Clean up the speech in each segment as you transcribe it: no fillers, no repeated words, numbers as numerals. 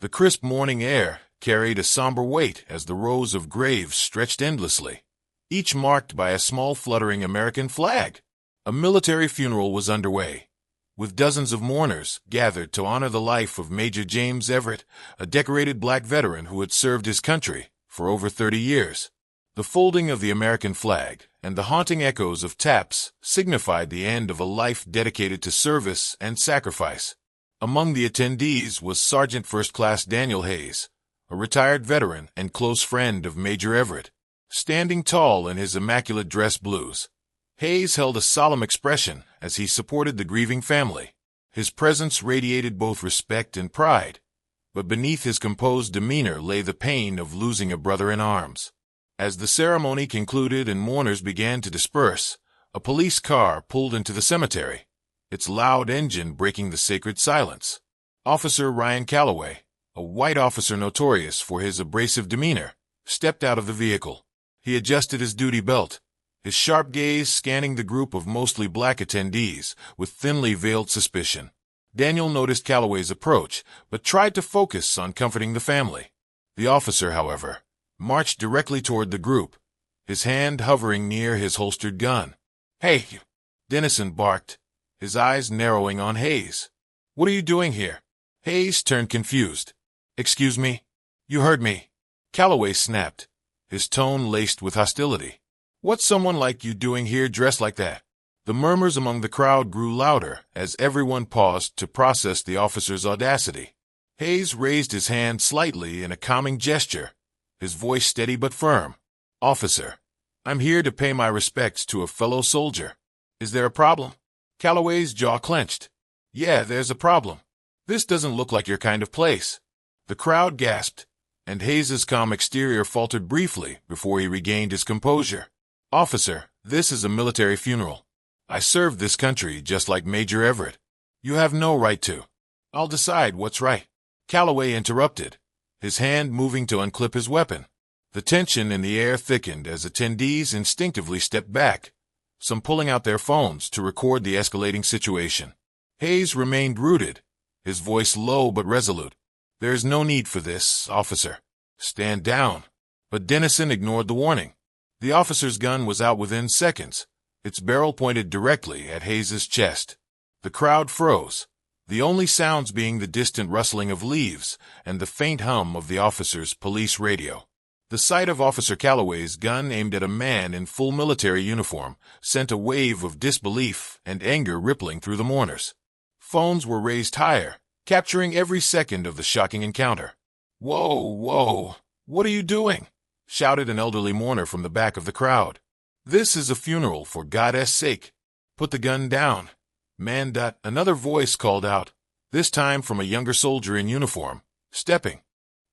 The crisp morning air carried a somber weight as the rows of graves stretched endlessly, each marked by a small fluttering American flag. A military funeral was underway, with dozens of mourners gathered to honor the life of Major James Everett, a decorated black veteran who had served his country for over 30 years. The folding of the American flag and the haunting echoes of taps signified the end of a life dedicated to service and sacrifice. Among the attendees was Sergeant First Class Daniel Hayes, a retired veteran and close friend of Major Everett. Standing tall in his immaculate dress blues, Hayes held a solemn expression as he supported the grieving family. His presence radiated both respect and pride, but beneath his composed demeanor lay the pain of losing a brother in arms. As the ceremony concluded and mourners began to disperse, a police car pulled into the cemetery, its loud engine breaking the sacred silence. Officer Ryan Calloway, a white officer notorious for his abrasive demeanor, stepped out of the vehicle. He adjusted his duty belt, his sharp gaze scanning the group of mostly black attendees with thinly veiled suspicion. Daniel noticed Calloway's approach, but tried to focus on comforting the family. The officer, however, marched directly toward the group, his hand hovering near his holstered gun. "Hey!" Dennison barked, his eyes narrowing on Hayes. "What are you doing here?" Hayes turned confused. "Excuse me? You heard me." Calloway snapped, his tone laced with hostility. "What's someone like you doing here dressed like that?" The murmurs among the crowd grew louder as everyone paused to process the officer's audacity. Hayes raised his hand slightly in a calming gesture, his voice steady but firm. "Officer, I'm here to pay my respects to a fellow soldier. Is there a problem?" Calloway's jaw clenched. "Yeah, there's a problem. This doesn't look like your kind of place." The crowd gasped, and Hayes's calm exterior faltered briefly before he regained his composure. "Officer, this is a military funeral. I served this country just like Major Everett. You have no right to." "I'll decide what's right." Calloway interrupted, his hand moving to unclip his weapon. The tension in the air thickened as attendees instinctively stepped back, some pulling out their phones to record the escalating situation. Hayes remained rooted, his voice low but resolute. "There's no need for this, officer. Stand down." But Dennison ignored the warning. The officer's gun was out within seconds, its barrel pointed directly at Hayes's chest. The crowd froze, the only sounds being the distant rustling of leaves and the faint hum of the officer's police radio. The sight of Officer Calloway's gun aimed at a man in full military uniform sent a wave of disbelief and anger rippling through the mourners. Phones were raised higher, capturing every second of the shocking encounter. Whoa, what are you doing?" shouted an elderly mourner from the back of the crowd. "This is a funeral, for God's sake. Put the gun down, man." Another voice called out, this time from a younger soldier in uniform, stepping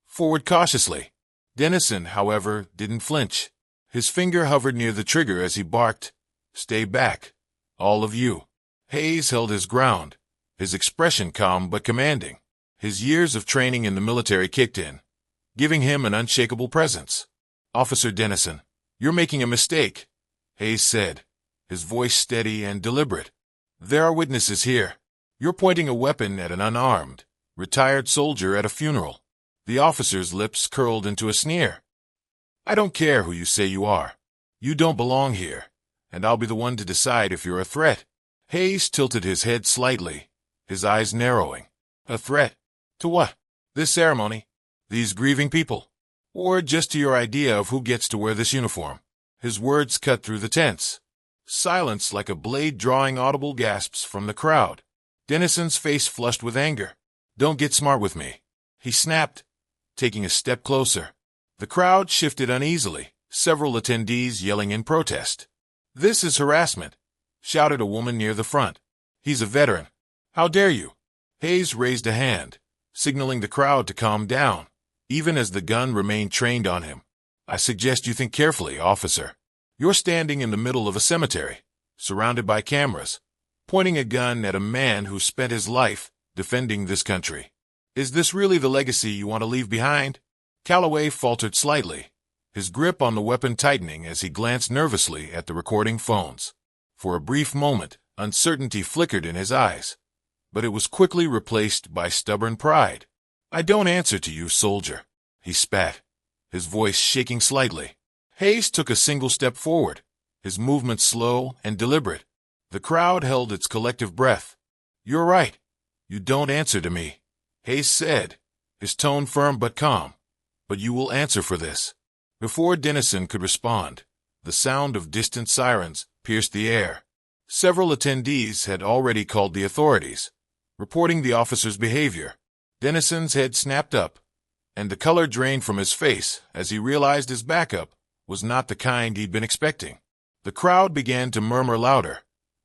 forward cautiously. Dennison, however, didn't flinch. His finger hovered near the trigger as he barked, "Stay back, all of you." Hayes held his ground, his expression calm but commanding. His years of training in the military kicked in, giving him an unshakable presence. "Officer Dennison, you're making a mistake," Hayes said, his voice steady and deliberate. "There are witnesses here. You're pointing a weapon at an unarmed, retired soldier at a funeral." The officer's lips curled into a sneer. "I don't care who you say you are. You don't belong here, and I'll be the one to decide if you're a threat." Hayes tilted his head slightly, his eyes narrowing. "A threat? To what? This ceremony? These grieving people? Or just to your idea of who gets to wear this uniform?" His words cut through the tense silence like a blade drawing audible gasps from the crowd. Dennison's face flushed with anger. "Don't get smart with me," he snapped, taking a step closer. The crowd shifted uneasily, several attendees yelling in protest. "This is harassment," shouted a woman near the front. "He's a veteran. How dare you?" Hayes raised a hand, signaling the crowd to calm down, even as the gun remained trained on him. "I suggest you think carefully, officer. You're standing in the middle of a cemetery, surrounded by cameras, pointing a gun at a man who spent his life defending this country. Is this really the legacy you want to leave behind?" Calloway faltered slightly, his grip on the weapon tightening as he glanced nervously at the recording phones. For a brief moment, uncertainty flickered in his eyes, but it was quickly replaced by stubborn pride. I don't answer to you, soldier, he spat, his voice shaking slightly. Hayes took a single step forward, his movement slow and deliberate. The crowd held its collective breath. You're right. You don't answer to me, Hayes said, his tone firm but calm. But you will answer for this. Before Dennison could respond, the sound of distant sirens pierced the air. Several attendees had already called the authorities, reporting the officer's behavior. Dennison's head snapped up, and the color drained from his face as he realized his backup was not the kind he'd been expecting. The crowd began to murmur louder,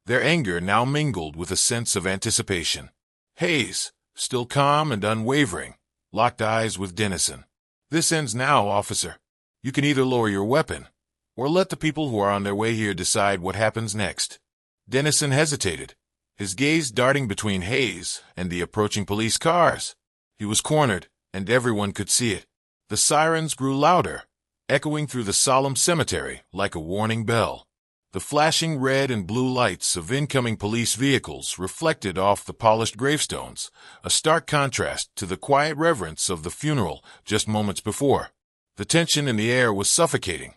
their anger now mingled with a sense of anticipation. Hayes, still calm and unwavering, locked eyes with Dennison. This ends now, officer. You can either lower your weapon, or let the people who are on their way here decide what happens next. Dennison hesitated, his gaze darting between Hayes and the approaching police cars. He was cornered, and everyone could see it. The sirens grew louder, echoing through the solemn cemetery like a warning bell. The flashing red and blue lights of incoming police vehicles reflected off the polished gravestones, a stark contrast to the quiet reverence of the funeral just moments before. The tension in the air was suffocating,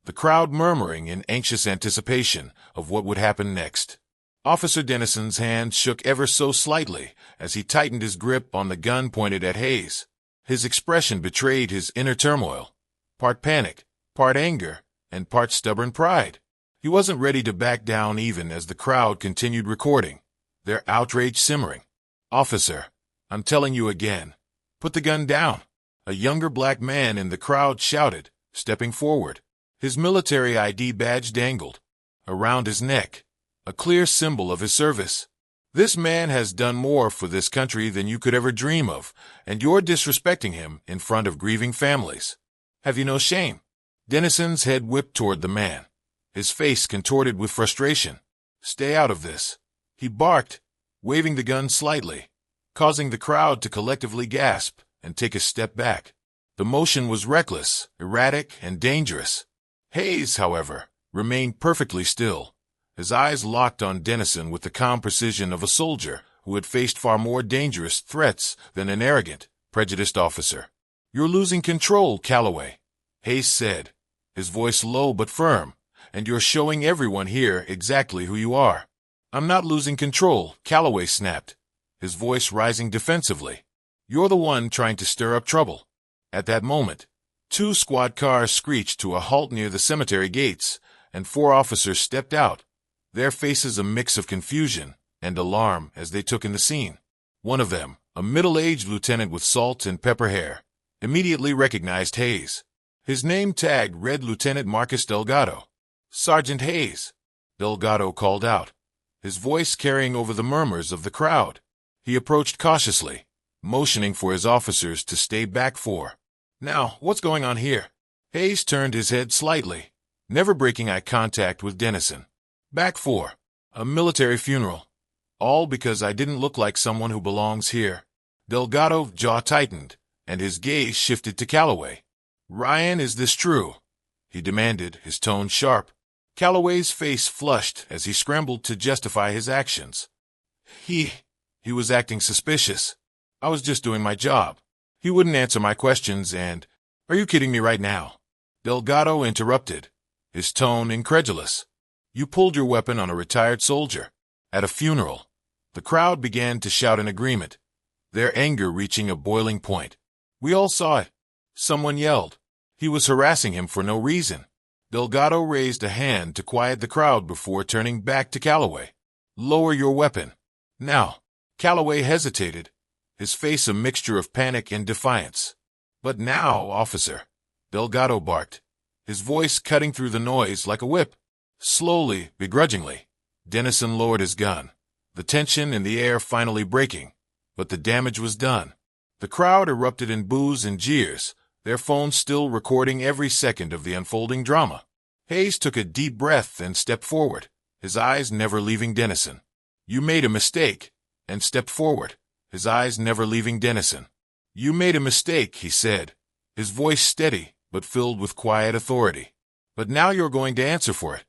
the crowd murmuring in anxious anticipation of what would happen next. Officer Dennison's hand shook ever so slightly as he tightened his grip on the gun pointed at Hayes. His expression betrayed his inner turmoil, part panic, part anger, and part stubborn pride. He wasn't ready to back down even as the crowd continued recording, their outrage simmering. Officer, I'm telling you again, put the gun down. A younger black man in the crowd shouted, stepping forward. His military ID badge dangled around his neck, a clear symbol of his service. This man has done more for this country than you could ever dream of, and you're disrespecting him in front of grieving families. Have you no shame? Dennison's head whipped toward the man, his face contorted with frustration. Stay out of this, he barked, waving the gun slightly, causing the crowd to collectively gasp and take a step back. The motion was reckless, erratic, and dangerous. Hayes, however, remained perfectly still, his eyes locked on Dennison with the calm precision of a soldier who had faced far more dangerous threats than an arrogant, prejudiced officer. You're losing control, Calloway, Hayes said, his voice low but firm, and you're showing everyone here exactly who you are. I'm not losing control, Calloway snapped, his voice rising defensively. You're the one trying to stir up trouble. At that moment, 2 squad cars screeched to a halt near the cemetery gates, and 4 officers stepped out, their faces a mix of confusion and alarm as they took in the scene. One of them, a middle-aged lieutenant with salt and pepper hair, immediately recognized Hayes. His name tag read Lieutenant Marcus Delgado. Sergeant Hayes, Delgado called out, his voice carrying over the murmurs of the crowd. He approached cautiously, motioning for his officers to stay back. Now, what's going on here? Hayes turned his head slightly, never breaking eye contact with Dennison. Back for a military funeral. All because I didn't look like someone who belongs here. Delgado's jaw tightened, and his gaze shifted to Calloway. Ryan, is this true? He demanded, his tone sharp. Calloway's face flushed as he scrambled to justify his actions. He was acting suspicious. I was just doing my job. He wouldn't answer my questions and... Are you kidding me right now? Delgado interrupted, his tone incredulous. You pulled your weapon on a retired soldier. At a funeral. The crowd began to shout in agreement, their anger reaching a boiling point. We all saw it. Someone yelled. He was harassing him for no reason. Delgado raised a hand to quiet the crowd before turning back to Calloway. Lower your weapon. Now. Calloway hesitated, his face a mixture of panic and defiance. But now, officer, Delgado barked, his voice cutting through the noise like a whip. Slowly, begrudgingly, Dennison lowered his gun, the tension in the air finally breaking, but the damage was done. The crowd erupted in boos and jeers, their phones still recording every second of the unfolding drama. Hayes took a deep breath and stepped forward, his eyes never leaving Dennison. You made a mistake, and stepped forward, his eyes never leaving Dennison. You made a mistake, he said, his voice steady but filled with quiet authority. But now you're going to answer for it.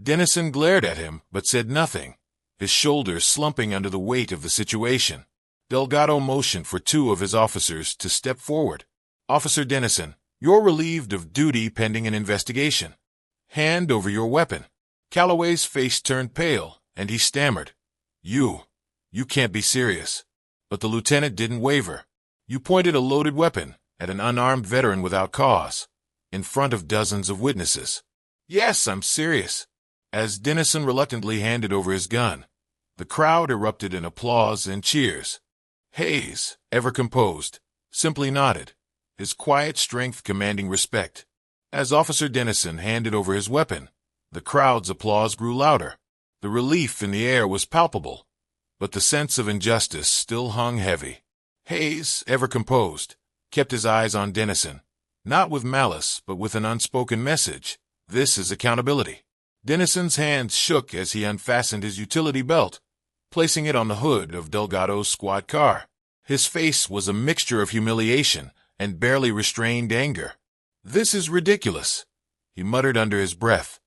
Dennison glared at him but said nothing, his shoulders slumping under the weight of the situation. Delgado motioned for two of his officers to step forward. Officer Dennison, you're relieved of duty pending an investigation. Hand over your weapon. Calloway's face turned pale, and he stammered. You can't be serious. But the lieutenant didn't waver. You pointed a loaded weapon at an unarmed veteran without cause, in front of dozens of witnesses. Yes, I'm serious. As Dennison reluctantly handed over his gun, the crowd erupted in applause and cheers. Hayes, ever composed, simply nodded, his quiet strength commanding respect. As Officer Dennison handed over his weapon, the crowd's applause grew louder. The relief in the air was palpable, but the sense of injustice still hung heavy. Hayes, ever composed, kept his eyes on Dennison, not with malice but with an unspoken message. This is accountability. Dennison's hands shook as he unfastened his utility belt, placing it on the hood of Delgado's squad car. His face was a mixture of humiliation and barely restrained anger. This is ridiculous, he muttered under his breath,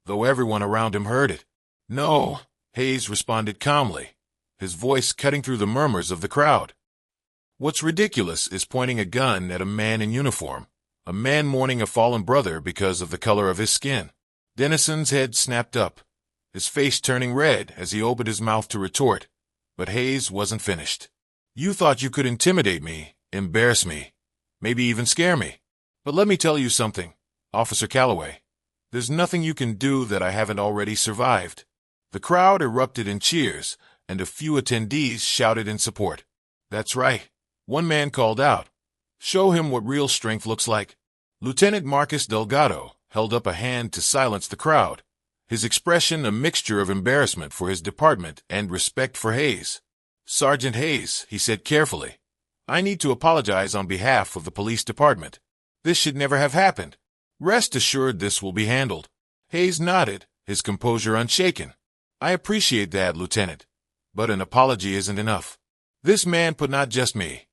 though everyone around him heard it. No, Hayes responded calmly, his voice cutting through the murmurs of the crowd. What's ridiculous is pointing a gun at a man in uniform, a man mourning a fallen brother because of the color of his skin. Dennison's head snapped up, his face turning red as he opened his mouth to retort, but Hayes wasn't finished. You thought you could intimidate me, embarrass me, maybe even scare me. But let me tell you something, Officer Calloway. There's nothing you can do that I haven't already survived. The crowd erupted in cheers, and a few attendees shouted in support. That's right. One man called out, "Show him what real strength looks like." Lieutenant Marcus Delgado held up a hand to silence the crowd, his expression a mixture of embarrassment for his department and respect for Hayes. "Sergeant Hayes," he said carefully, "I need to apologize on behalf of the police department. This should never have happened. Rest assured this will be handled." Hayes nodded, his composure unshaken. "I appreciate that, Lieutenant, but an apology isn't enough. This man put not just me,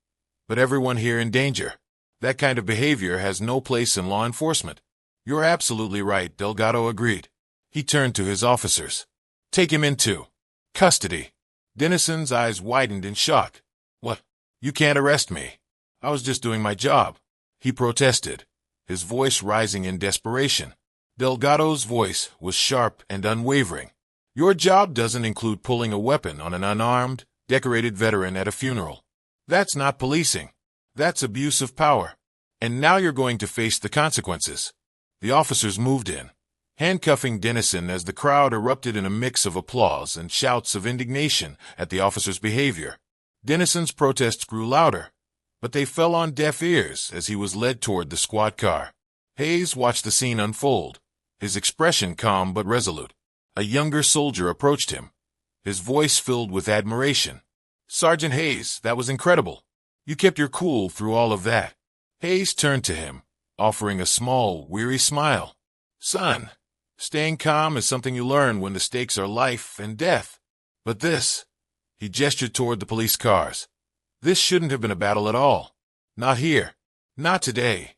but everyone here in danger. That kind of behavior has no place in law enforcement." "You're absolutely right," Delgado agreed. He turned to his officers. "Take him into custody." Dennison's eyes widened in shock. "What? You can't arrest me. I was just doing my job," he protested, his voice rising in desperation. Delgado's voice was sharp and unwavering. "Your job doesn't include pulling a weapon on an unarmed, decorated veteran at a funeral. That's not policing. That's abuse of power. And now you're going to face the consequences." The officers moved in, handcuffing Dennison as the crowd erupted in a mix of applause and shouts of indignation at the officer's behavior. Dennison's protests grew louder, but they fell on deaf ears as he was led toward the squad car. Hayes watched the scene unfold, his expression calm but resolute. A younger soldier approached him, his voice filled with admiration. "Sergeant Hayes, that was incredible. You kept your cool through all of that." Hayes turned to him, offering a small, weary smile. "Son, staying calm is something you learn when the stakes are life and death. But this," he gestured toward the police cars, "this shouldn't have been a battle at all. Not here. Not today."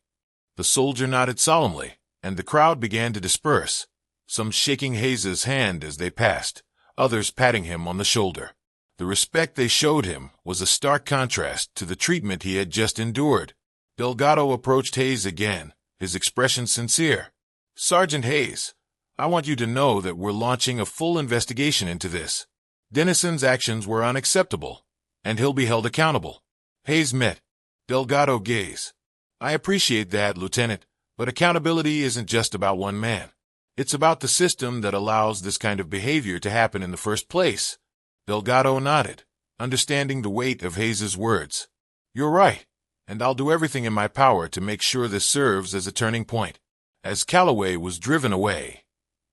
The soldier nodded solemnly, and the crowd began to disperse, some shaking Hayes's hand as they passed, others patting him on the shoulder. The respect they showed him was a stark contrast to the treatment he had just endured. Delgado approached Hayes again, his expression sincere. "Sergeant Hayes, I want you to know that we're launching a full investigation into this. Dennison's actions were unacceptable, and he'll be held accountable." Hayes met Delgado's gaze. "I appreciate that, Lieutenant, but accountability isn't just about one man. It's about the system that allows this kind of behavior to happen in the first place." Delgado nodded, understanding the weight of Hayes's words. "You're right, and I'll do everything in my power to make sure this serves as a turning point." As Calloway was driven away,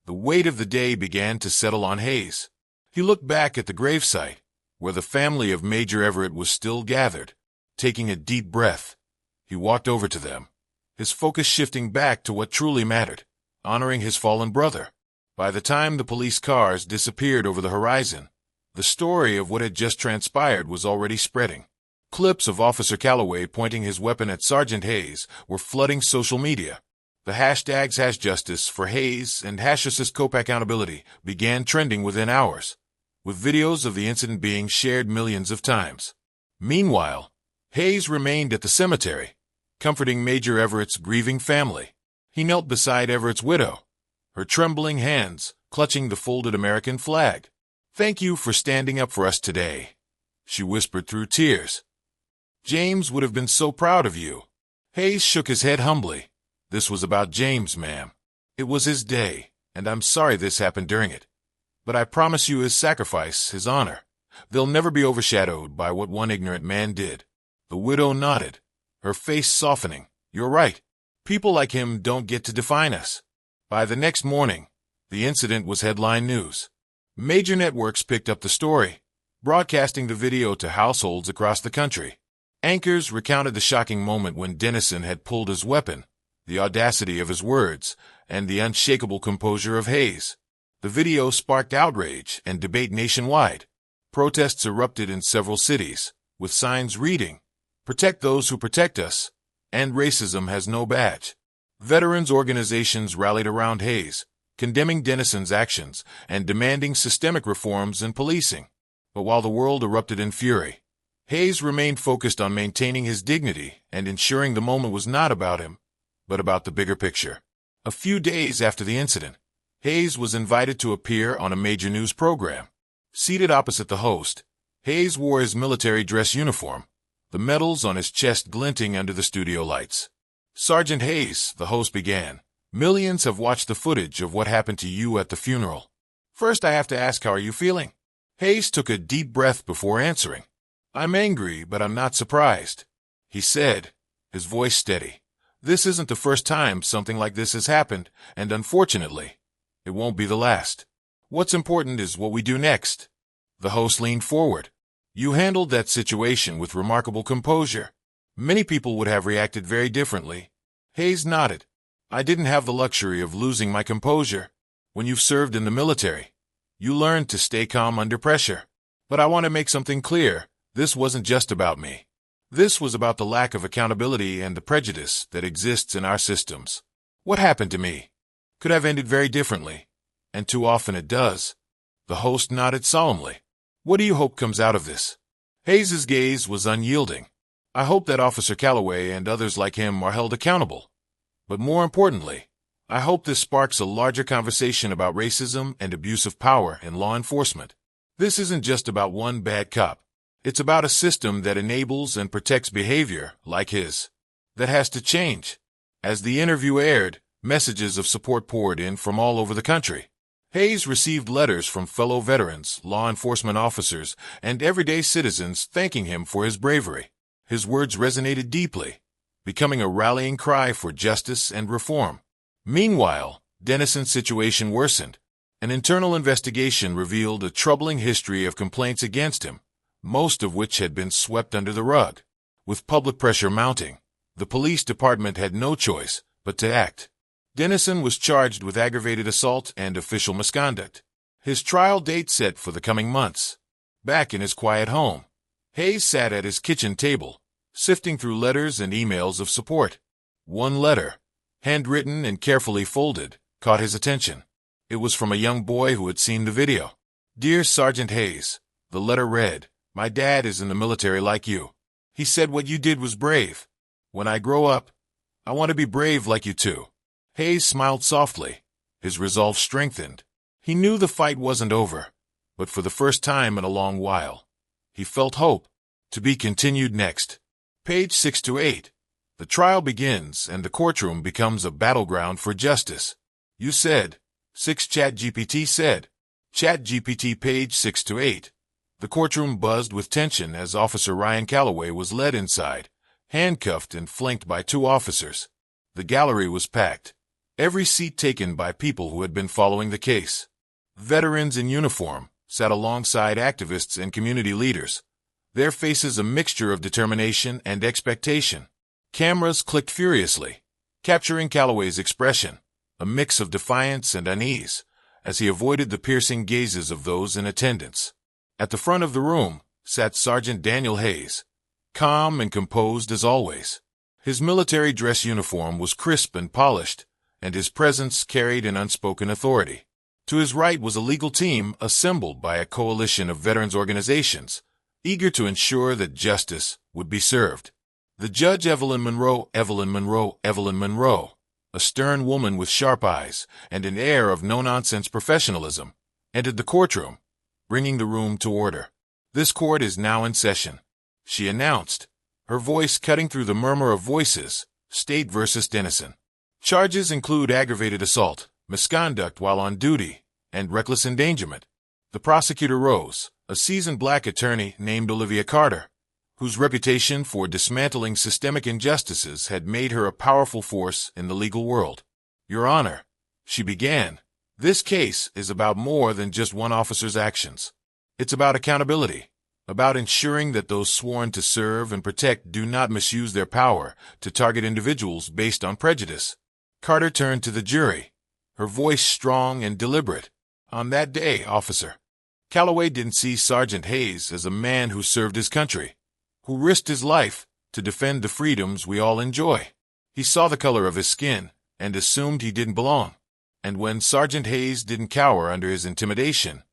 the weight of the day began to settle on Hayes. He looked back at the gravesite, where the family of Major Everett was still gathered. Taking a deep breath, he walked over to them, his focus shifting back to what truly mattered, honoring his fallen brother. By the time the police cars disappeared over the horizon, the story of what had just transpired was already spreading. Clips of Officer Calloway pointing his weapon at Sergeant Hayes were flooding social media. The hashtags #Justice for Hayes and #AssistCope began trending within hours, with videos of the incident being shared millions of times. Meanwhile, Hayes remained at the cemetery, comforting Major Everett's grieving family. He knelt beside Everett's widow, her trembling hands clutching the folded American flag. "Thank you for standing up for us today," she whispered through tears. "James would have been so proud of you." Hayes shook his head humbly. "This was about James, ma'am. It was his day, and I'm sorry this happened during it. But I promise you his sacrifice, his honor, they'll never be overshadowed by what one ignorant man did." The widow nodded, her face softening. "You're right. People like him don't get to define us." By the next morning, the incident was headline news. Major networks picked up the story, broadcasting the video to households across the country. Anchors recounted the shocking moment when Dennison had pulled his weapon, the audacity of his words, and the unshakable composure of Hayes. The video sparked outrage and debate nationwide. Protests erupted in several cities, with signs reading, "Protect those who protect us," and "Racism has no badge." Veterans organizations rallied around Hayes, condemning Dennison's actions and demanding systemic reforms in policing. But while the world erupted in fury, Hayes remained focused on maintaining his dignity and ensuring the moment was not about him, but about the bigger picture. A few days after the incident, Hayes was invited to appear on a major news program. Seated opposite the host, Hayes wore his military dress uniform, the medals on his chest glinting under the studio lights. "Sergeant Hayes," the host began, "millions have watched the footage of what happened to you at the funeral. First, I have to ask, how are you feeling?" Hayes took a deep breath before answering. "I'm angry, but I'm not surprised," he said, his voice steady. "This isn't the first time something like this has happened, and unfortunately, it won't be the last. What's important is what we do next." The host leaned forward. "You handled that situation with remarkable composure. Many people would have reacted very differently." Hayes nodded. "I didn't have the luxury of losing my composure. When you've served in the military, you learn to stay calm under pressure. But I want to make something clear. This wasn't just about me. This was about the lack of accountability and the prejudice that exists in our systems. What happened to me could have ended very differently, and too often it does." The host nodded solemnly. "What do you hope comes out of this?" Hayes's gaze was unyielding. "I hope that Officer Calloway and others like him are held accountable. But more importantly, I hope this sparks a larger conversation about racism and abuse of power in law enforcement. This isn't just about one bad cop. It's about a system that enables and protects behavior like his. That has to change." As the interview aired, messages of support poured in from all over the country. Hayes received letters from fellow veterans, law enforcement officers, and everyday citizens thanking him for his bravery. His words resonated deeply, becoming a rallying cry for justice and reform. Meanwhile, Dennison's situation worsened. An internal investigation revealed a troubling history of complaints against him, most of which had been swept under the rug. With public pressure mounting, the police department had no choice but to act. Dennison was charged with aggravated assault and official misconduct. His trial date set for the coming months. Back in his quiet home, Hayes sat at his kitchen table, sifting through letters and emails of support. One letter, handwritten and carefully folded, caught his attention. It was from a young boy who had seen the video. "Dear Sergeant Hayes," the letter read, "My dad is in the military like you. He said what you did was brave. When I grow up, I want to be brave like you too." Hayes smiled softly, his resolve strengthened. He knew the fight wasn't over, but for the first time in a long while, he felt hope. To be continued next. Page 6 to 8. The trial begins and the courtroom becomes a battleground for justice. "You said," 6 ChatGPT said. ChatGPT page 6 to 8. The courtroom buzzed with tension as Officer Ryan Calloway was led inside, handcuffed and flanked by 2 officers. The gallery was packed, every seat taken by people who had been following the case. Veterans in uniform sat alongside activists and community leaders, their faces a mixture of determination and expectation. Cameras clicked furiously, capturing Calloway's expression, a mix of defiance and unease, as he avoided the piercing gazes of those in attendance. At the front of the room sat Sergeant Daniel Hayes, calm and composed as always. His military dress uniform was crisp and polished, and his presence carried an unspoken authority. To his right was a legal team assembled by a coalition of veterans organizations, eager to ensure that justice would be served. The judge, Evelyn Monroe, a stern woman with sharp eyes and an air of no-nonsense professionalism, entered the courtroom, bringing the room to order. "This court is now in session," she announced, her voice cutting through the murmur of voices. State versus Dennison. Charges include aggravated assault, misconduct while on duty, and reckless endangerment. The prosecutor rose, a seasoned black attorney named Olivia Carter, whose reputation for dismantling systemic injustices had made her a powerful force in the legal world. "Your Honor," she began, "this case is about more than just one officer's actions. It's about accountability, about ensuring that those sworn to serve and protect do not misuse their power to target individuals based on prejudice." Carter turned to the jury, her voice strong and deliberate. "On that day, Officer Calloway didn't see Sergeant Hayes as a man who served his country, who risked his life to defend the freedoms we all enjoy. He saw the color of his skin and assumed he didn't belong. And when Sergeant Hayes didn't cower under his intimidation,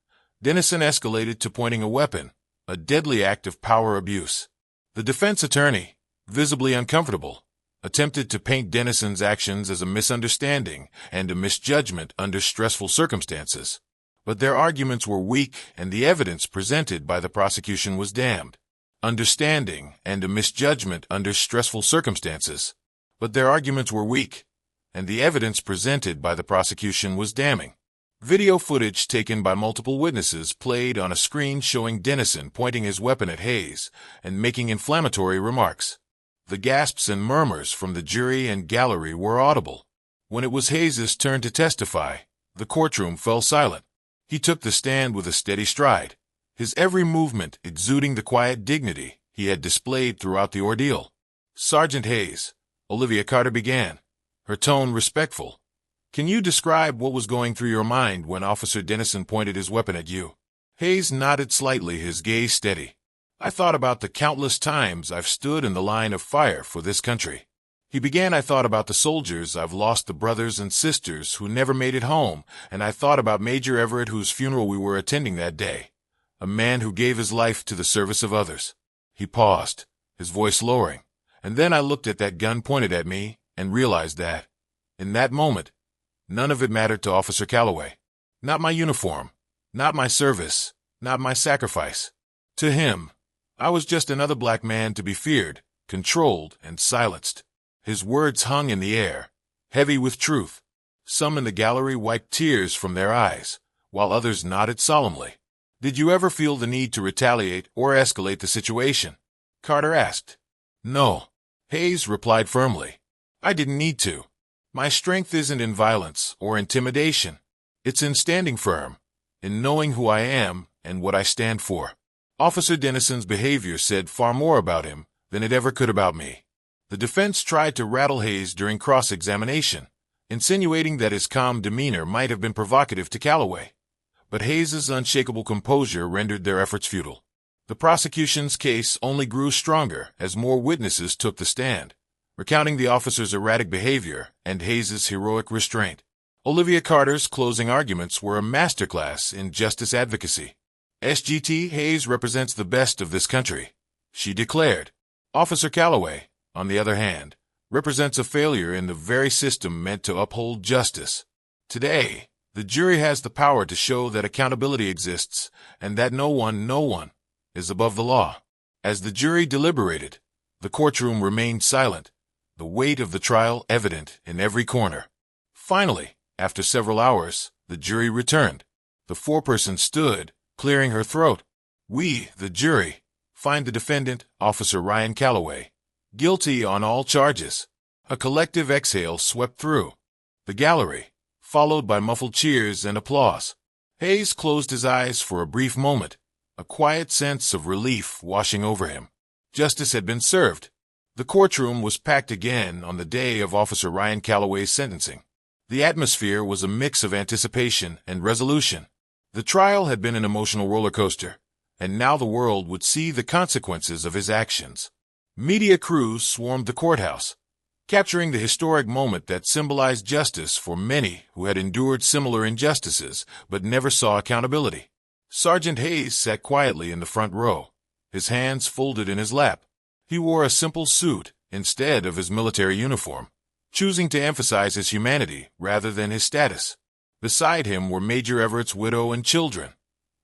Dennison escalated to pointing a weapon, a deadly act of power abuse. The defense attorney, visibly uncomfortable, attempted to paint Dennison's actions as a misunderstanding and a misjudgment under stressful circumstances. But their arguments were weak and the evidence presented by the prosecution was damned. Understanding and a misjudgment under stressful circumstances. But their arguments were weak, and the evidence presented by the prosecution was damning. Video footage taken by multiple witnesses played on a screen showing Dennison pointing his weapon at Hayes and making inflammatory remarks. The gasps and murmurs from the jury and gallery were audible. When it was Hayes' turn to testify, the courtroom fell silent. He took the stand with a steady stride, his every movement exuding the quiet dignity he had displayed throughout the ordeal. "Sergeant Hayes," Olivia Carter began, her tone respectful, "can you describe what was going through your mind when Officer Dennison pointed his weapon at you?" Hayes nodded slightly, his gaze steady. "I thought about the countless times I've stood in the line of fire for this country." He began, "I thought about the soldiers I've lost, the brothers and sisters who never made it home, and I thought about Major Everett, whose funeral we were attending that day, a man who gave his life to the service of others." He paused, his voice lowering, "And then I looked at that gun pointed at me and realized that, in that moment, none of it mattered to Officer Calloway. Not my uniform, not my service, not my sacrifice. To him, I was just another black man to be feared, controlled, and silenced." His words hung in the air, heavy with truth. Some in the gallery wiped tears from their eyes, while others nodded solemnly. "Did you ever feel the need to retaliate or escalate the situation?" Carter asked. "No," Hayes replied firmly. "I didn't need to. My strength isn't in violence or intimidation. It's in standing firm, in knowing who I am and what I stand for." Officer Dennison's behavior said far more about him than it ever could about me. The defense tried to rattle Hayes during cross-examination, insinuating that his calm demeanor might have been provocative to Calloway. But Hayes' unshakable composure rendered their efforts futile. The prosecution's case only grew stronger as more witnesses took the stand, recounting the officer's erratic behavior and Hayes' heroic restraint. Olivia Carter's closing arguments were a masterclass in justice advocacy. "SGT Hayes represents the best of this country," she declared. "Officer Calloway, on the other hand, represents a failure in the very system meant to uphold justice. Today, the jury has the power to show that accountability exists and that no one is above the law." As the jury deliberated, the courtroom remained silent, the weight of the trial evident in every corner. Finally, after several hours, the jury returned. The foreperson stood, clearing her throat. "We, the jury, find the defendant, Officer Ryan Calloway, guilty on all charges." A collective exhale swept through the gallery, followed by muffled cheers and applause. Hayes closed his eyes for a brief moment, a quiet sense of relief washing over him. Justice had been served. The courtroom was packed again on the day of Officer Ryan Calloway's sentencing. The atmosphere was a mix of anticipation and resolution. The trial had been an emotional roller coaster, and now the world would see the consequences of his actions. Media crews swarmed the courthouse, capturing the historic moment that symbolized justice for many who had endured similar injustices but never saw accountability. Sergeant Hayes sat quietly in the front row, his hands folded in his lap. He wore a simple suit instead of his military uniform, choosing to emphasize his humanity rather than his status. Beside him were Major Everett's widow and children,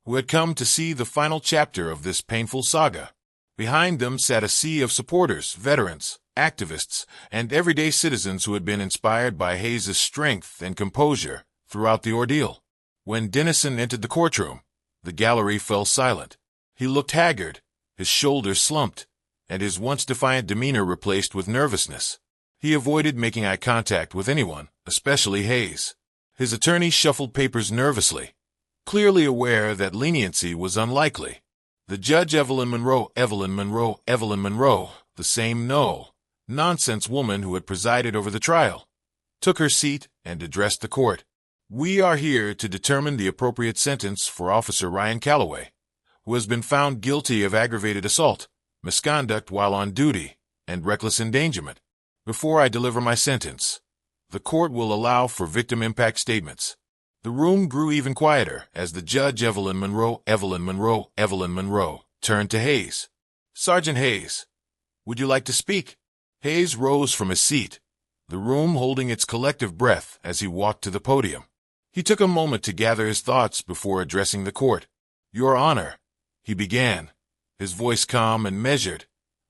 who had come to see the final chapter of this painful saga. Behind them sat a sea of supporters, veterans, activists, and everyday citizens who had been inspired by Hayes's strength and composure throughout the ordeal. When Dennison entered the courtroom, the gallery fell silent. He looked haggard, his shoulders slumped, and his once defiant demeanor replaced with nervousness. He avoided making eye contact with anyone, especially Hayes. His attorney shuffled papers nervously, clearly aware that leniency was unlikely. The judge Evelyn Monroe, the same no-nonsense woman who had presided over the trial, took her seat and addressed the court. We are here to determine the appropriate sentence for Officer Ryan Calloway, who has been found guilty of aggravated assault, misconduct while on duty, and reckless endangerment. Before I deliver my sentence, the court will allow for victim impact statements. The room grew even quieter as the judge Evelyn Monroe, turned to Hayes. Sergeant Hayes, would you like to speak? Hayes rose from his seat, the room holding its collective breath as he walked to the podium. He took a moment to gather his thoughts before addressing the court. Your Honor, he began, his voice calm and measured.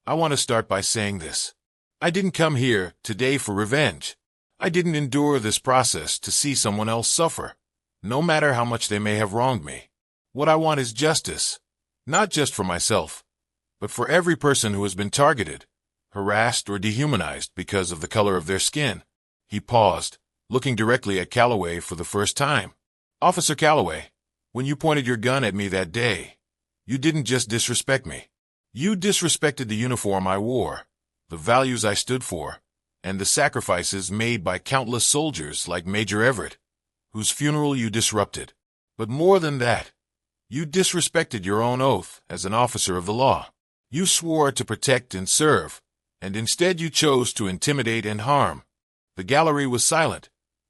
I want to start by saying this. I didn't come here today for revenge. I didn't endure this process to see someone else suffer, no matter how much they may have wronged me. What I want is justice, not just for myself, but for every person who has been targeted, harassed, or dehumanized because of the color of their skin. He paused, looking directly at Calloway for the first time. Officer Calloway, when you pointed your gun at me that day, you didn't just disrespect me. You disrespected the uniform I wore, the values I stood for, and the sacrifices made by countless soldiers like Major Everett, whose funeral you disrupted. But more than that, you disrespected your own oath as an officer of the law. You swore to protect and serve, and instead you chose to intimidate and harm. The gallery was silent,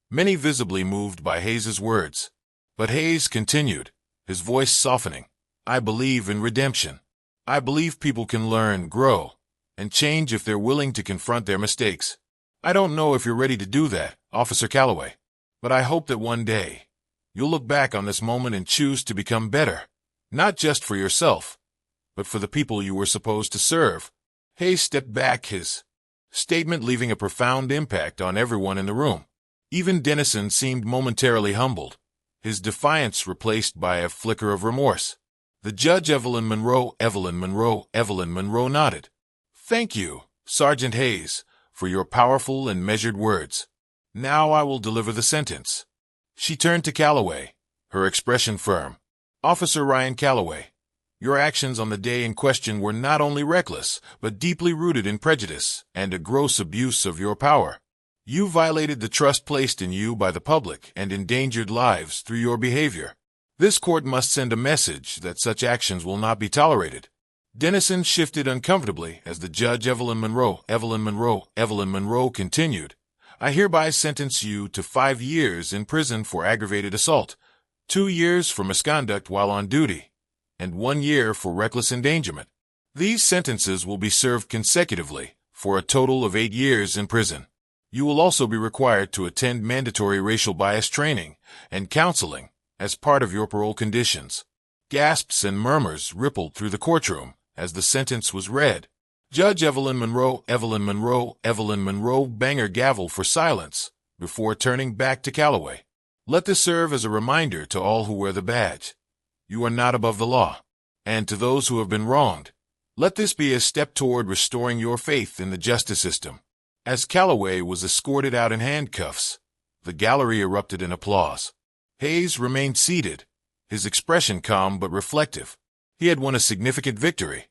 many visibly moved by Hayes's words. But Hayes continued, his voice softening. I believe in redemption. I believe people can learn, grow, and change if they're willing to confront their mistakes. I don't know if you're ready to do that, Officer Calloway, but I hope that one day you'll look back on this moment and choose to become better, not just for yourself, but for the people you were supposed to serve. Hayes stepped back, his statement leaving a profound impact on everyone in the room. Even Dennison seemed momentarily humbled, his defiance replaced by a flicker of remorse. The judge Evelyn Monroe nodded. Thank you, Sergeant Hayes, for your powerful and measured words. Now I will deliver the sentence. She turned to Calloway, her expression firm. Officer Ryan Calloway, your actions on the day in question were not only reckless, but deeply rooted in prejudice and a gross abuse of your power. You violated the trust placed in you by the public and endangered lives through your behavior. This court must send a message that such actions will not be tolerated. Dennison shifted uncomfortably as the judge Evelyn Monroe continued. I hereby sentence you to 5 years in prison for aggravated assault, 2 years for misconduct while on duty, and 1 year for reckless endangerment. These sentences will be served consecutively for a total of 8 years in prison. You will also be required to attend mandatory racial bias training and counseling as part of your parole conditions. Gasps and murmurs rippled through the courtroom as the sentence was read. Judge Evelyn Monroe banged her gavel for silence before turning back to Calloway. Let this serve as a reminder to all who wear the badge. You are not above the law. And to those who have been wronged, let this be a step toward restoring your faith in the justice system. As Calloway was escorted out in handcuffs, the gallery erupted in applause. Hayes remained seated, his expression calm but reflective. He had won a significant victory,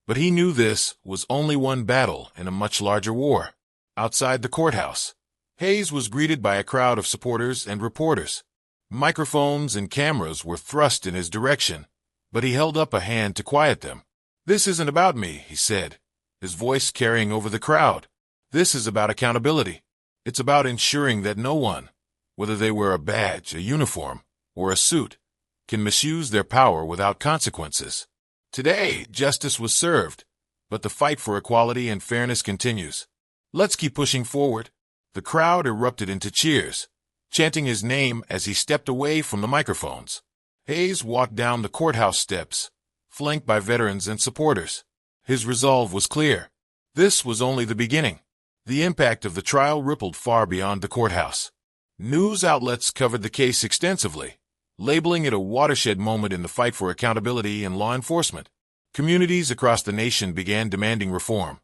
but he knew this was only one battle in a much larger war. Outside the courthouse, Hayes was greeted by a crowd of supporters and reporters. Microphones and cameras were thrust in his direction, but he held up a hand to quiet them. This isn't about me, he said, his voice carrying over the crowd. This is about accountability. It's about ensuring that no one, whether they wear a badge, a uniform, or a suit, can misuse their power without consequences. Today, justice was served, but the fight for equality and fairness continues. Let's keep pushing forward. The crowd erupted into cheers, chanting his name as he stepped away from the microphones. Hayes walked down the courthouse steps, flanked by veterans and supporters. His resolve was clear. This was only the beginning. The impact of the trial rippled far beyond the courthouse. News outlets covered the case extensively, labeling it a watershed moment in the fight for accountability and law enforcement. Communities across the nation began demanding reform,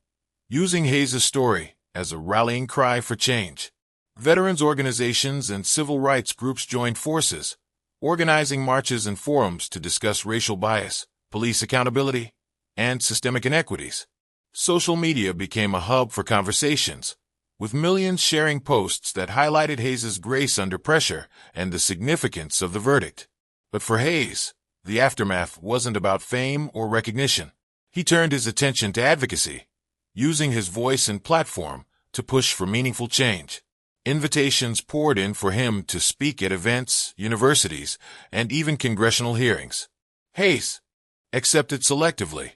using Hayes' story as a rallying cry for change. Veterans organizations and civil rights groups joined forces, organizing marches and forums to discuss racial bias, police accountability, and systemic inequities. Social media became a hub for conversations, with millions sharing posts that highlighted Hayes' grace under pressure and the significance of the verdict. But for Hayes, the aftermath wasn't about fame or recognition. He turned his attention to advocacy, using his voice and platform to push for meaningful change. Invitations poured in for him to speak at events, universities, and even congressional hearings. Hayes accepted selectively,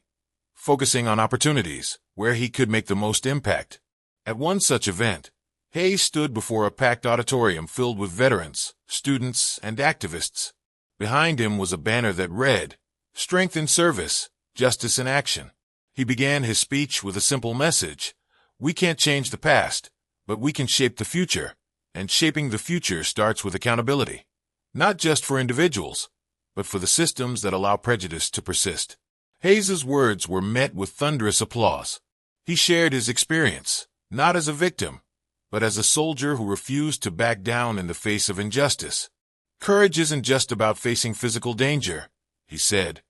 focusing on opportunities where he could make the most impact. At one such event, Hayes stood before a packed auditorium filled with veterans, students, and activists. Behind him was a banner that read, "Strength in Service, Justice in Action." He began his speech with a simple message: we can't change the past, but we can shape the future, and shaping the future starts with accountability. Not just for individuals, but for the systems that allow prejudice to persist. Hayes' words were met with thunderous applause. He shared his experience, not as a victim, but as a soldier who refused to back down in the face of injustice. "Courage isn't just about facing physical danger," he said.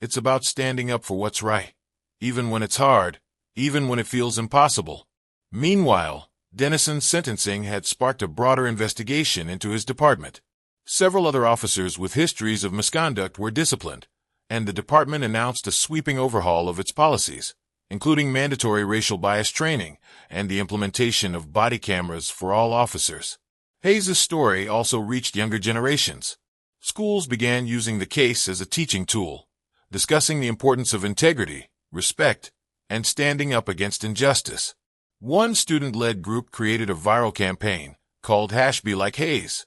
"It's about standing up for what's right, even when it's hard, even when it feels impossible." Meanwhile, Dennison's sentencing had sparked a broader investigation into his department. Several other officers with histories of misconduct were disciplined, and the department announced a sweeping overhaul of its policies, including mandatory racial bias training and the implementation of body cameras for all officers. Hayes' story also reached younger generations. Schools began using the case as a teaching tool, discussing the importance of integrity, respect, and standing up against injustice. One student-led group created a viral campaign called #BeLikeHayes,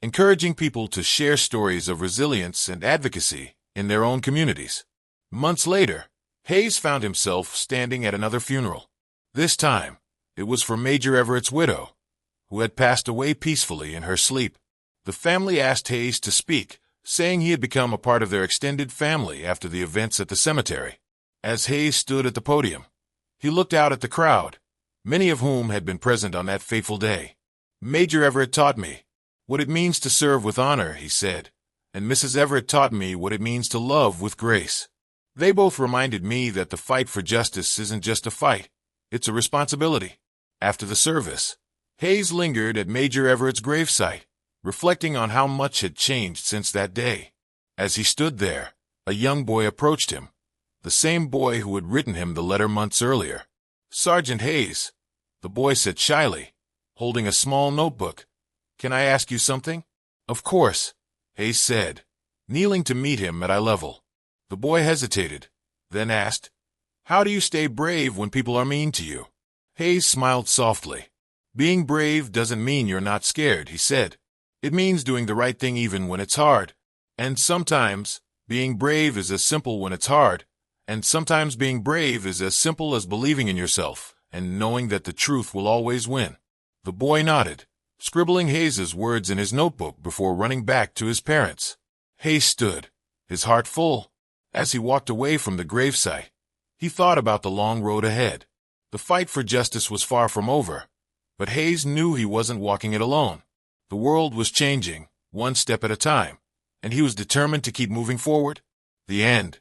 encouraging people to share stories of resilience and advocacy in their own communities. Months later, Hayes found himself standing at another funeral. This time, it was for Major Everett's widow, who had passed away peacefully in her sleep. The family asked Hayes to speak, saying he had become a part of their extended family after the events at the cemetery. As Hayes stood at the podium, he looked out at the crowd, many of whom had been present on that fateful day. "Major Everett taught me what it means to serve with honor," he said, "and Mrs. Everett taught me what it means to love with grace. They both reminded me that the fight for justice isn't just a fight, it's a responsibility." After the service, Hayes lingered at Major Everett's gravesite, reflecting on how much had changed since that day. As he stood there, a young boy approached him, the same boy who had written him the letter months earlier. "Sergeant Hayes," the boy said shyly, holding a small notebook. "Can I ask you something?" "Of course," Hayes said, kneeling to meet him at eye level. The boy hesitated, then asked, "How do you stay brave when people are mean to you?" Hayes smiled softly. "Being brave doesn't mean you're not scared," he said. "It means doing the right thing even when it's hard. And sometimes, being brave is as simple when it's hard, and sometimes being brave is as simple as believing in yourself and knowing that the truth will always win." The boy nodded, scribbling Hayes' words in his notebook before running back to his parents. Hayes stood, his heart full. As he walked away from the gravesite, he thought about the long road ahead. The fight for justice was far from over, but Hayes knew he wasn't walking it alone. The world was changing, one step at a time, and he was determined to keep moving forward. The end.